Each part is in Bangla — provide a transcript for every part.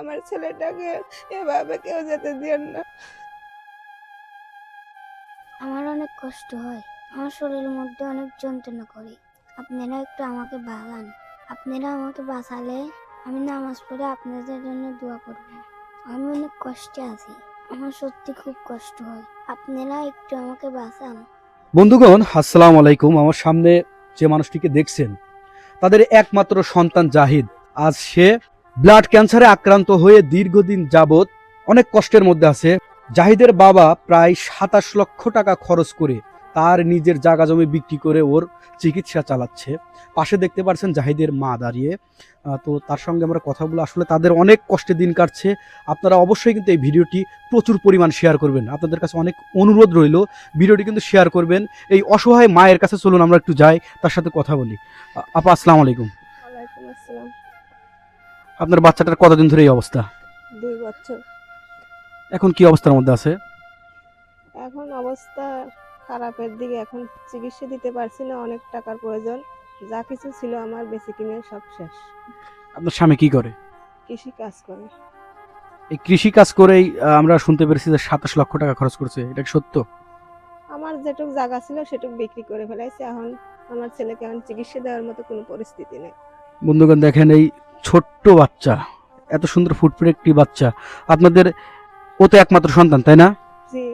আমার ছেলেটাকে এভাবে কেউ যেতে দিয়েন না। আমার অনেক কষ্ট হয়, আমার শরীরের মধ্যে অনেক যন্ত্রণা করে। আপনারা একটু আমাকে বাঁচান। আপনারা আমাকে বাঁচালে আমি নামাজ পড়ে আপনাদের জন্য দোয়া করব। আমি অনেক কষ্টে আছি, আমার সত্যি খুব কষ্ট হয়। আপনারা একটু আমাকে বাঁচান। বন্ধুগণ, আসসালামু আলাইকুম। আমার সামনে যে মানুষটিকে দেখছেন তাদের একমাত্র সন্তান জাহিদ। আজ সে ব্লাড ক্যান্সারে আক্রান্ত হয়ে দীর্ঘদিন যাবৎ অনেক কষ্টের মধ্যে আছে। জাহিদের বাবা প্রায় 27 লক্ষ টাকা খরচ করে তার নিজের জায়গা জমি বিক্রি করে ওর চিকিৎসা চালাচ্ছে। পাশে দেখতে পাচ্ছেন জাহিদের মা দাঁড়িয়ে। তো তার সঙ্গে আমরা কথা বলে আসলে তাদের অনেক কষ্টে দিন কাটছে। আপনারা অবশ্যই কিন্তু এই ভিডিওটি প্রচুর পরিমাণ শেয়ার করবেন। আপনাদের কাছে অনেক অনুরোধ রইল, ভিডিওটি কিন্তু শেয়ার করবেন। এই অসহায় মায়ের কাছে চলুন আমরা একটু যাই, তার সাথে কথা বলি। আপা, আসসালামু আলাইকুম। ওয়ালাইকুম আসসালাম। আপনার বাচ্চাটার কতদিন ধরে এই অবস্থা? 2 বছর। এখন কি অবস্থার মধ্যে আছে? এখন অবস্থা খারাপের দিকে, এখন চিকিৎসা দিতে পারছি না, অনেক টাকার প্রয়োজন। যা কিছু ছিল আমার বেশি কিনে সব শেষ। আপনার স্বামী কি করে? কৃষি কাজ করে। এই কৃষি কাজ করেই আমরা শুনতে পেরেছি যে 27 লক্ষ টাকা খরচ করছে, এটা কি সত্য? আমার যেটুক জায়গা ছিল সেটুক বিক্রি করে ফেলাইছে। এখন আমার ছেলেকে এখন চিকিৎসা দেওয়ার মতো কোনো পরিস্থিতি নেই। বন্ধুগণ দেখেন, এই ছোট্ট বাচ্চা, এত সুন্দর ফুটফুটে একটি বাচ্চা আপনাদের, ও তো একমাত্র সন্তান তাই না? জি।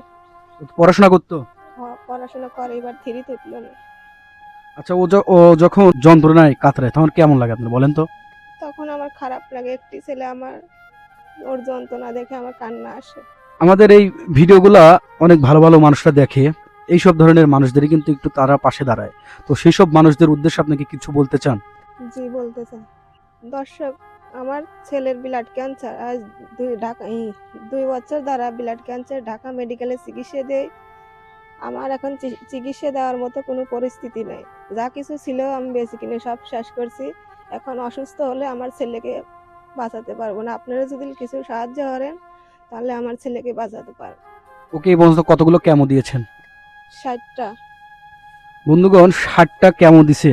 ও তো পড়াশোনা করতো। পড়াশোনা করে, এবার 3 উঠলো না। আচ্ছা, ও যখন যন্ত্রণায় কাতরায় তখন কেমন লাগে আপনার বলেন তো? তখন আমার খারাপ লাগে, একটি ছেলে আমার, ওর যন্ত্রণা দেখে আমার কান্না আসে। আমাদের এই ভিডিওগুলা অনেক ভালো ভালো মানুষরা দেখে, এইসব ধরনের মানুষদেরই কিন্তু একটু তারা পাশে দাঁড়ায়। তো সেই সব মানুষদের উদ্দেশ্যে আপনাকে কিছু বলতে চান? জি, বলতে চাই। দর্শক, আমার ছেলের ব্লাড ক্যান্সার আজ 2 বছর দ্বারা ব্লাড ক্যান্সার ঢাকা মেডিকেলে চিকিৎসা দেয়। আমার এখন চিকিৎসা দেওয়ার মতো কোনো পরিস্থিতি নেই। যা কিছু ছিল আমি বেশি কিনে সব শেষ করছি। এখন অসুস্থ হলে আমার ছেলেকে বাঁচাতে পারবো না। আপনারা যদি কিছু সাহায্য করেন তাহলে আমার ছেলেকে বাঁচাতে পারবো। ওকে এই পর্যন্ত কতগুলো কেমো দিয়েছেন? 60টা। বন্ধুগণ, 60টা কেমো দিছে।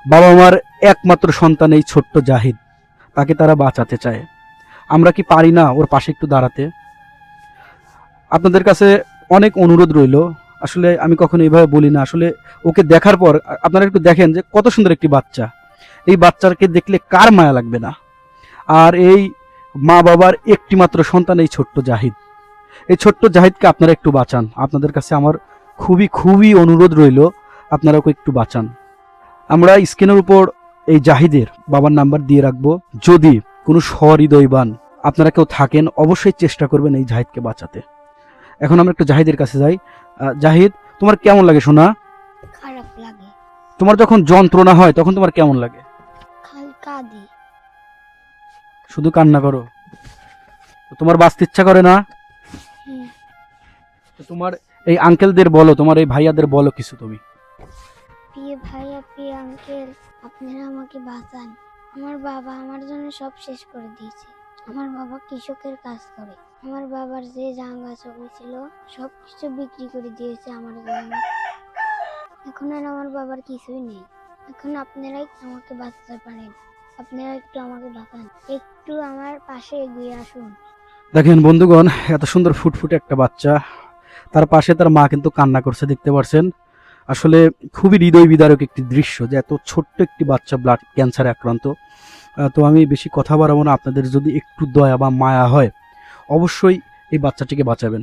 বাবা মার একমাত্র সন্তান এই ছোট্ট জাহিদ, তাকে তারা বাঁচাতে চায়। আমরা কি পারি না ওর পাশে একটু দাঁড়াতে? আপনাদের কাছে অনেক অনুরোধ রইল। আসলে আমি কখনো এইভাবে বলি না, আসলে ওকে দেখার পর আপনারা একটু দেখেন যে কত সুন্দর একটি বাচ্চা। এই বাচ্চাকে দেখলে কার মায়া লাগবে না? আর এই মা বাবার একটি মাত্র সন্তান এই ছোট্ট জাহিদ। এই ছোট্ট জাহিদকে আপনারা একটু বাঁচান। আপনাদের কাছে আমার খুবই খুবই অনুরোধ রইল, আপনারা ওকে একটু বাঁচান। আমরা স্ক্রিনের উপর এই জাহিদের বাবার নাম্বার দিয়ে রাখবো। যদি কোনো সহৃদয়বান আপনারা কেউ থাকেন, অবশ্যই চেষ্টা করবেন এই জাহিদকে বাঁচাতে। এখন আমরা একটু জাহিদের কাছে যাই। জাহিদ, তোমার কেমন লাগে সোনা? খারাপ লাগে, তোমার যখন যন্ত্রণা হয় তখন তোমার কেমন লাগে? খালি কাঁদি। শুধু কান্না করো? তো তোমার বাঁচতে ইচ্ছা করে না? হুম। তো তোমার এই আঙ্কেলদের বলো, তোমার এই ভাইয়াদের বলো কিছু তুমি। প্রিয় ভাইয়া, প্রিয় আঙ্কেল, আপনারা আমাকে বাঁচান। আমার বাবা আমার জন্য সব শেষ করে দিয়েছে। আমার বাবা কৃষকের কাজ করে। আমার বাবার যে জায়গা জমি ছিল সব কিছু বিক্রি করে দিয়েছে আমার জন্য। এখন আর আমার বাবার কিছুই নেই। এখন আপনারাই আমাকে বাঁচাতে পারেন। আপনারা একটু আমাকে বাঁচান, একটু আমার পাশে এগিয়ে আসুন। দেখেন বন্ধুগণ, এত সুন্দর ফুটফুটে একটা বাচ্চা, তার পাশে তার মা কিন্তু কান্না করছে, দেখতে পারছেন। আসলে খুবই হৃদয় বিদারক একটি দৃশ্য যে এত ছোট্ট একটি বাচ্চা ব্লাড ক্যান্সারে আক্রান্ত। তো আমি বেশি কথা বাড়াবো না। আপনাদের যদি একটু দয়া বা মায়া হয়, অবশ্যই এই বাচ্চাটিকে বাঁচাবেন।